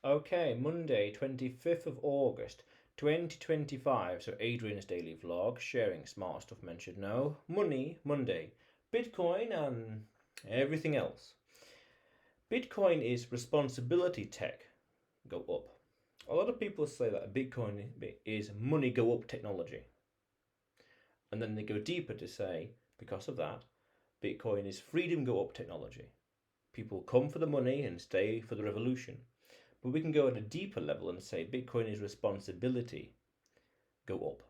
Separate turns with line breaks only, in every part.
Okay, Monday, 25th of August, 2025. So, Adrian's daily vlog, sharing smart stuff men should know. Money Monday, Bitcoin, and everything else. Bitcoin is responsibility tech go up. A lot of people say that Bitcoin is money go up technology. And then they go deeper to say, because of that, Bitcoin is freedom go up technology. People come for the money and stay for the revolution. But we can go at a deeper level and say Bitcoin is responsibility go up.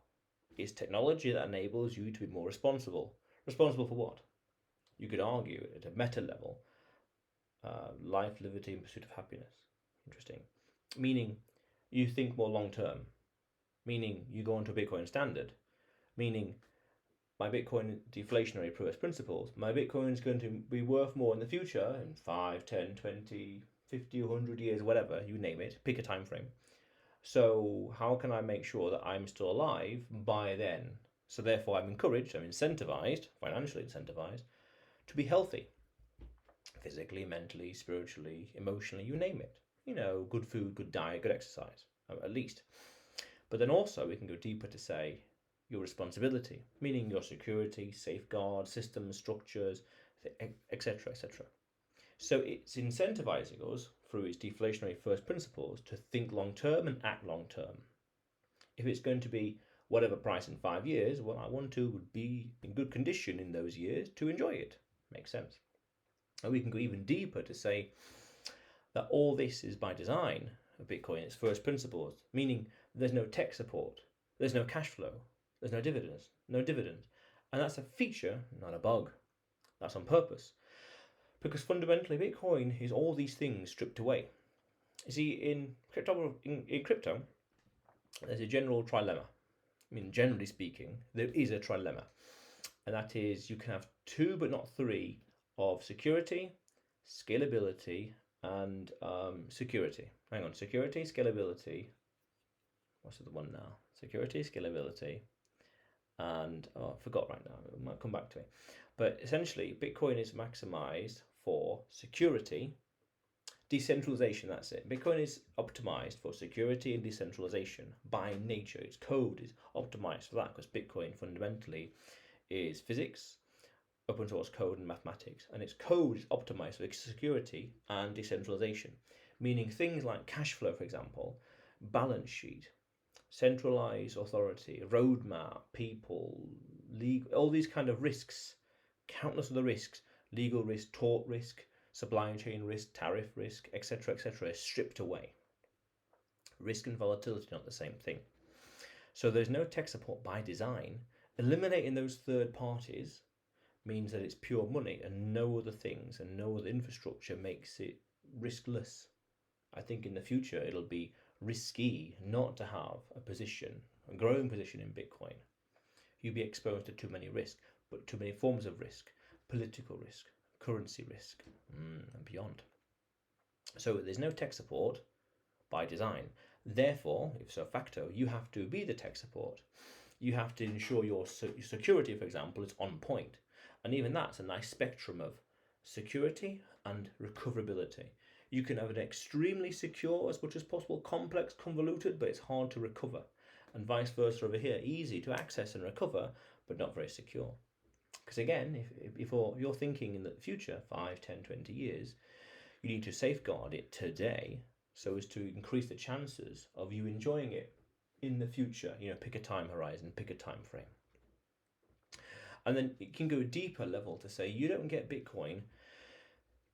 It's technology that enables you to be more responsible. Responsible for what? You could argue at a meta level, life, liberty, and pursuit of happiness. Interesting. Meaning you think more long term. Meaning you go onto a Bitcoin standard. Meaning my Bitcoin deflationary first principles. My Bitcoin is going to be worth more in the future in 5, 10, 20, 50, 100 years, whatever, you name it. Pick a time frame. So how can I make sure that I'm still alive by then? So therefore I'm encouraged, I'm incentivized, financially incentivized, to be healthy. Physically, mentally, spiritually, emotionally, you name it. Good food, good diet, good exercise, at least. But then also we can go deeper to say your responsibility, meaning your security, safeguard, systems, structures, etc., etc. So it's incentivizing us through its deflationary first principles to think long term and act long term. If it's going to be whatever price in 5 years, well, I want to be in good condition in those years to enjoy it. Makes sense. And we can go even deeper to say that all this is by design of Bitcoin, its first principles, meaning there's no tech support, there's no cash flow, there's no dividends. And that's a feature, not a bug. That's on purpose. Because fundamentally, Bitcoin is all these things stripped away. You see, in crypto, there's a general trilemma. Generally speaking, there is a trilemma. And that is you can have two but not three of security, scalability, and security. Hang on, security, scalability. What's the one now? Security, scalability, and I forgot right now. It might come back to me. But essentially, Bitcoin is maximized for security, decentralization. That's it. Bitcoin is optimized for security and decentralization by nature. Its code is optimized for that because Bitcoin fundamentally is physics, open source code, and mathematics. And its code is optimized for security and decentralization, meaning things like cash flow, for example, balance sheet, centralized authority, roadmap, people, legal, all these kind of risks, countless of the risks, legal risk, tort risk, supply chain risk, tariff risk, etc., etc., is stripped away. Risk and volatility are not the same thing. So there's no tech support by design. Eliminating those third parties means that it's pure money and no other things and no other infrastructure makes it riskless. I think in the future it'll be risky not to have a growing position in Bitcoin. You'll be exposed to too many risks, but too many forms of risk, political risk, currency risk, and beyond. So there's no tech support by design. Therefore, ipso facto, you have to be the tech support. You have to ensure your security, for example, is on point. And even that's a nice spectrum of security and recoverability. You can have an extremely secure, as much as possible, complex, convoluted, but it's hard to recover. And vice versa over here, easy to access and recover, but not very secure. Because again, if you're thinking in the future, 5, 10, 20 years, you need to safeguard it today so as to increase the chances of you enjoying it in the future. Pick a time horizon, pick a time frame. And then it can go a deeper level to say you don't get Bitcoin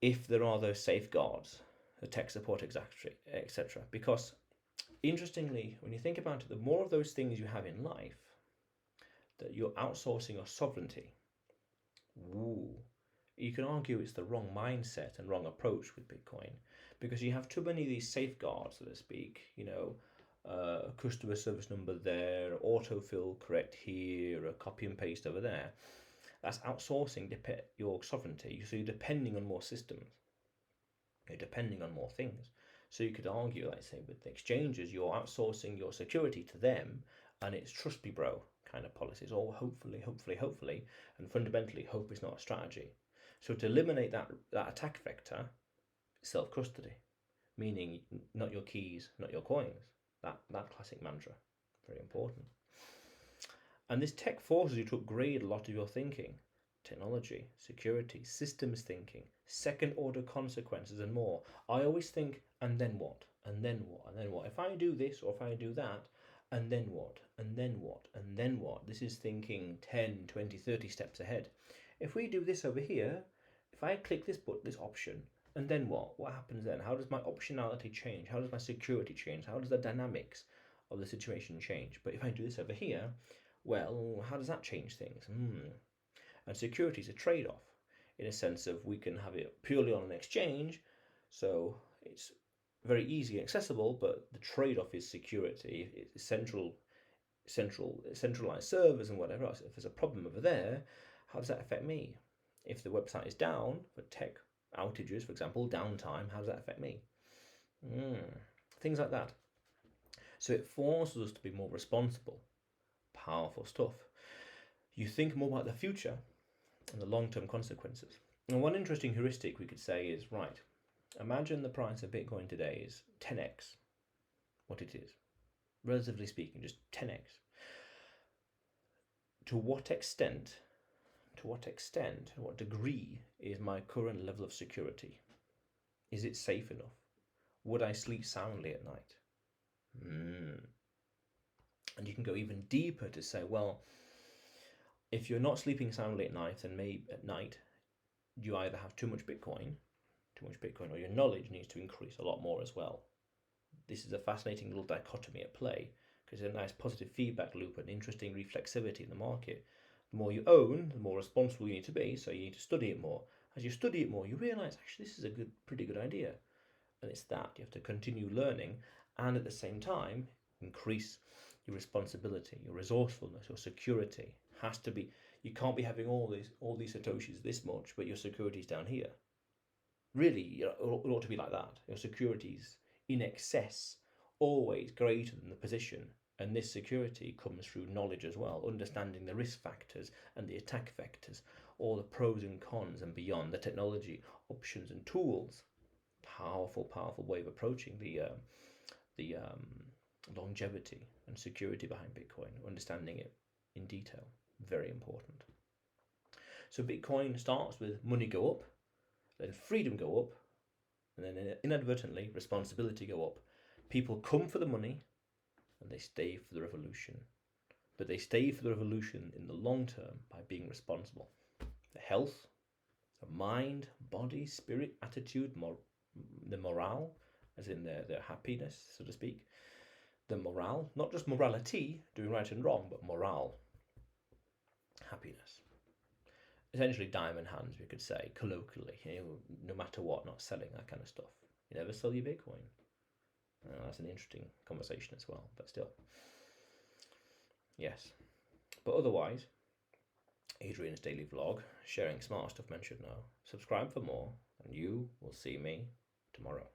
if there are those safeguards, the tech support, etc. Because interestingly, when you think about it, the more of those things you have in life, that you're outsourcing your sovereignty. You can argue it's the wrong mindset and wrong approach with Bitcoin because you have too many of these safeguards, so to speak. A customer service number there, autofill correct here, a copy and paste over there. That's outsourcing your sovereignty. So you're depending on more systems. You're depending on more things. So you could argue, let's say, with the exchanges, you're outsourcing your security to them, and it's trust me, bro kind of policies, or hopefully, and fundamentally, hope is not a strategy. So to eliminate that attack vector, self-custody. meaning not your keys, not your coins. That classic mantra, very important. And this tech forces you to upgrade a lot of your thinking. Technology, security, systems thinking, second order consequences, and more. I always think, and then what? And then what? And then what? If I do this or if I do that, and then what? And then what? And then what? This is thinking 10, 20, 30 steps ahead. If we do this over here, if I click this button, this option, and then what? What happens then? How does my optionality change? How does my security change? How does the dynamics of the situation change? But if I do this over here, well, how does that change things? And security is a trade-off in a sense of we can have it purely on an exchange, so it's very easy and accessible, but the trade-off is security. It's centralized servers and whatever else. If there's a problem over there, how does that affect me? If the website is down for tech outages, for example, downtime, how does that affect me? Things like that. So it forces us to be more responsible. Powerful stuff. You think more about the future and the long-term consequences. And one interesting heuristic we could say is, right, imagine the price of Bitcoin today is 10x what it is. Relatively speaking, just 10x. To what extent, to what degree is my current level of security? Is it safe enough? Would I sleep soundly at night? And you can go even deeper to say, well, if you're not sleeping soundly at night, then maybe at night you either have too much Bitcoin, or your knowledge needs to increase a lot more as well. This is a fascinating little dichotomy at play, because there's a nice positive feedback loop and interesting reflexivity in the market. The more you own, the more responsible you need to be, so you need to study it more. As you study it more, you realise, actually, this is a pretty good idea. And it's that. You have to continue learning and at the same time increase your responsibility, your resourcefulness, your security. Has to be, you can't be having all these satoshis this much, but your security's down here. Really, it ought to be like that. Your security's in excess, always greater than the position. And this security comes through knowledge as well, understanding the risk factors and the attack vectors, all the pros and cons and beyond, the technology, options and tools. Powerful way of approaching the longevity and security behind Bitcoin, understanding it in detail. Very important. So Bitcoin starts with money go up, then freedom go up, and then inadvertently responsibility go up. People come for the money and they stay for the revolution. But they stay for the revolution in the long term by being responsible. The health, the mind, body, spirit, attitude, the morale, as in their happiness, so to speak. The morale, not just morality, doing right and wrong, but morale, happiness. Essentially diamond hands, we could say, colloquially, no matter what, not selling, that kind of stuff. You never sell your Bitcoin. That's an interesting conversation as well, but still. Yes. But otherwise, Adrian's daily vlog, sharing smart stuff men should know. Subscribe for more, and you will see me tomorrow.